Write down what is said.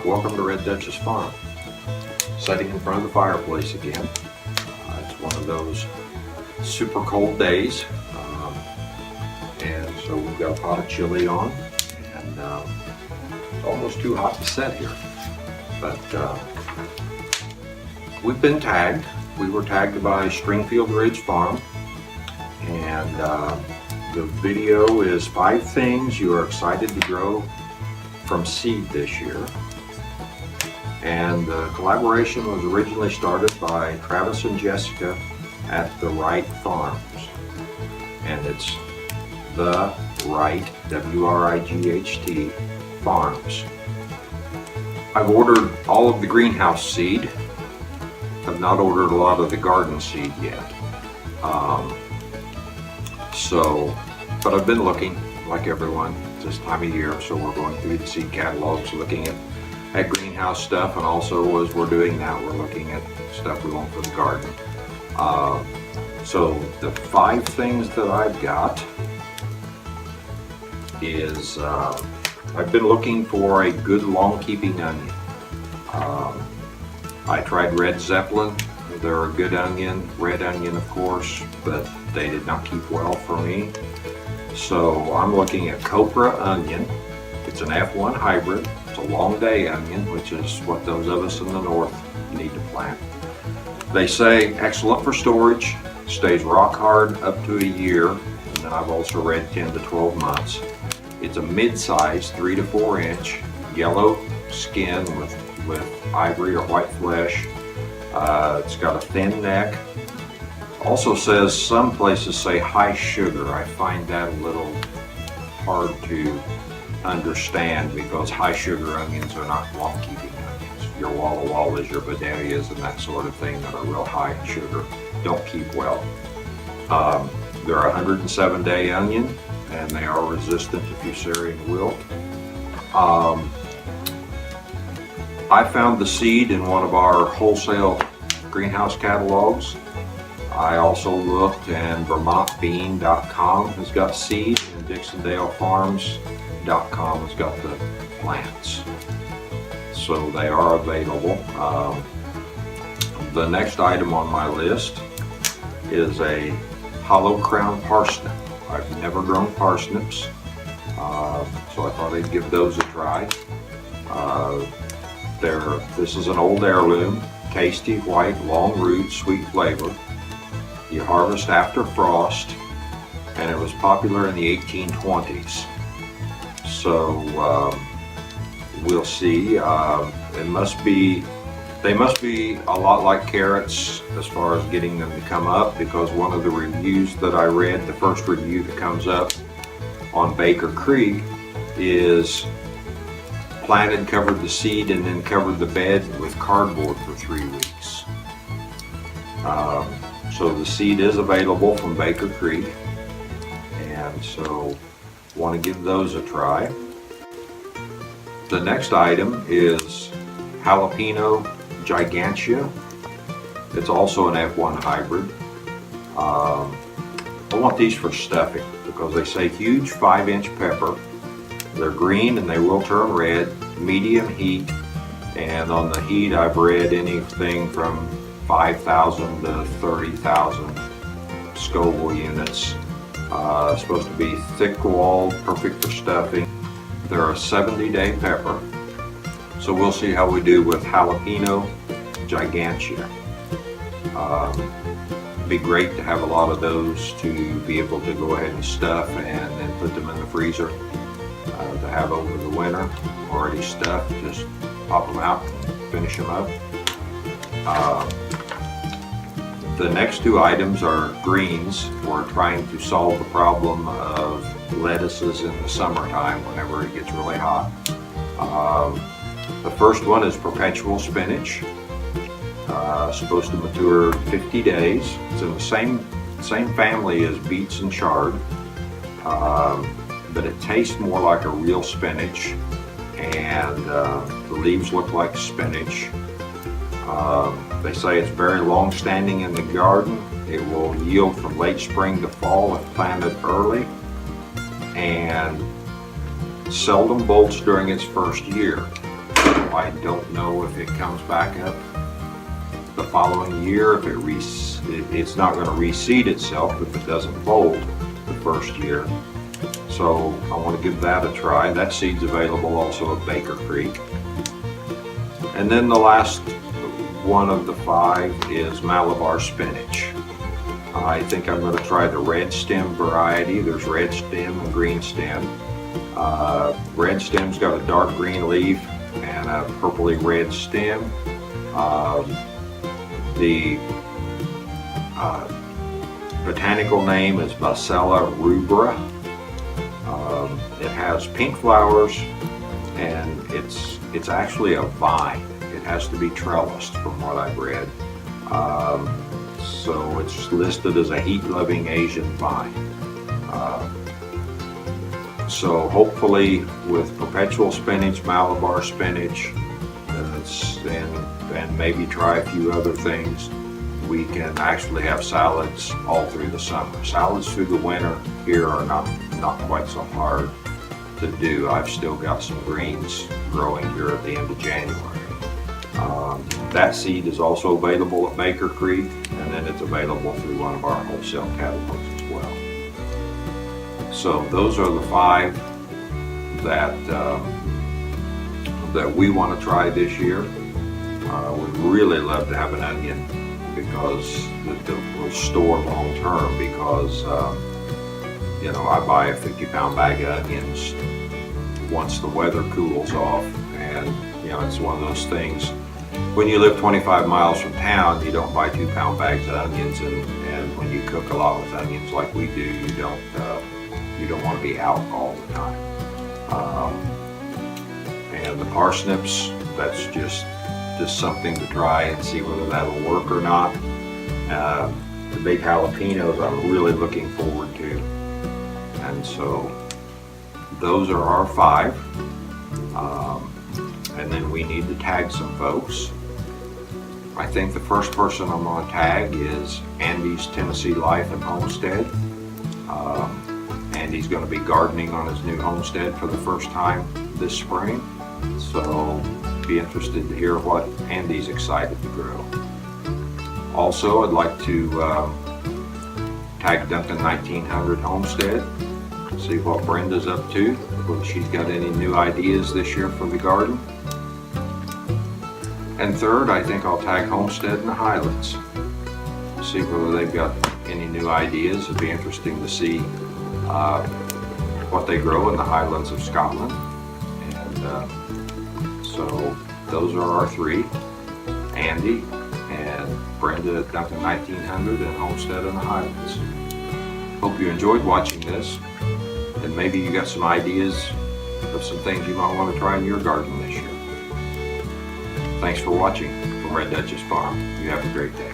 welcome to Dutchess Farm. Sitting in front of the fireplace again. It's one of those super cold days, and so we've got a pot of chili on, and it's almost too hot to sit here. But we've been tagged. We were tagged by Stringfield Farm, and the video is 5 things you are excited to grow from seed this year. And the collaboration was originally started by Travis and Jessica at the WrightFarms, and it's the Wright, W-R-I-G-H-T, Farms. I've ordered all of the greenhouse seed. I've not ordered a lot of the garden seed yet. But I've been looking, like everyone, this time of year, so we're going through the seed catalogs, looking at greenhouse stuff, and also as we're doing that, we're looking at stuff we want for the garden. So the 5 things that I've got is, I've been looking for a good long-keeping onion. I tried Red Zeppelin. They're a good onion, red onion of course, but they did not keep well for me. So I'm looking at Copra onion. It's an F1 hybrid. It's a long day onion, which is what those of us in the north need to plant. They say excellent for storage, stays rock hard up to a year, and then I've also read 10 to 12 months. It's a mid-size, 3 to 4 inch, yellow skin with ivory or white flesh. It's got a thin neck. Also says, some places say high sugar. I find that a little hard to understand because high sugar onions are not long-keeping onions. Your Walla Wallas, your Bedelias, and that sort of thing that are real high in sugar don't keep well. They're a 107-day onion, and they are resistant to fusarium wilt. I found the seed in one of our wholesale greenhouse catalogs. I also looked, and VermontBean.com has got seed, and DixondaleFarms.com has got the plants. So they are available. The next item on my list is a hollow crown parsnip. I've never grown parsnips, so I thought I'd give those a try. This is an old heirloom, tasty, white, long root, sweet flavor. You harvest after frost, and it was popular in the 1820s. So we'll see. They must be a lot like carrots as far as getting them to come up, because one of the reviews that I read, the first review that comes up on Baker Creek, is planted, covered the seed, and then covered the bed with cardboard for 3 weeks. So the seed is available from Baker Creek, and so want to give those a try. The next item is jalapeno gigantea. It's also an F1 hybrid. I want these for stuffing because they say huge 5-inch pepper. They're green and they will turn red, medium heat, and on the heat I've read anything from 5,000 to 30,000 Scoville units. Supposed to be thick-walled, perfect for stuffing. They're a 70-day pepper, so we'll see how we do with jalapeno gigantea. It'd be great to have a lot of those to be able to go ahead and stuff and then put them in the freezer to have over the winter. Already stuffed, just pop them out and finish them up. The next 2 items are greens. We're trying to solve the problem of lettuces in the summertime whenever it gets really hot. The first one is perpetual spinach. Supposed to mature 50 days. It's in the same family as beets and chard, but it tastes more like a real spinach, and the leaves look like spinach. They say it's very long-standing in the garden. It will yield from late spring to fall if planted early, and seldom bolts during its first year. I don't know if it comes back up the following year, if it's not going to reseed itself if it doesn't fold the first year. So I want to give that a try. That seed's available also at Baker Creek. And then the last one of the 5 is Malabar spinach. I think I'm going to try the red stem variety. There's red stem and green stem. Red stem's got a dark green leaf and a purpley red stem. The botanical name is Bacella rubra. It has pink flowers, and it's actually a vine. It has to be trellised from what I've read. So it's listed as a heat-loving Asian vine. So hopefully with perpetual spinach, Malabar spinach, and maybe try a few other things, we can actually have salads all through the summer. Salads through the winter here are not quite so hard to do. I've still got some greens growing here at the end of January. That seed is also available at Baker Creek, and then it's available through one of our wholesale catalogs as well. So those are the 5 that we want to try this year. We'd really love to have an onion because it will store long term, because I buy a 50-pound bag of onions once the weather cools off, and it's one of those things. When you live 25 miles from town, you don't buy 2-pound bags of onions, and when you cook a lot with onions like we do, you don't want to be out all the time. And the parsnips, that's just something to try and see whether that'll work or not. The big jalapenos I'm really looking forward to. And so those are our 5. And then we need to tag some folks. I think the first person I'm going to tag is Andy's Tennessee Life and Homestead. Andy's going to be gardening on his new homestead for the first time this spring. So be interested to hear what Andy's excited to grow. Also, I'd like to tag Duncan 1900 Homestead, see what Brenda's up to, whether she's got any new ideas this year for the garden. And third, I think I'll tag Homestead in the Highlands, see whether they've got any new ideas. It'd be interesting to see what they grow in the Highlands of Scotland. And so those are our 3, Andy and Brenda at Duncan 1900 and Homestead in the Highlands. Hope you enjoyed watching this, and maybe you got some ideas of some things you might want to try in your garden this year. Thanks for watching from Red Dutchess Farm. You have a great day.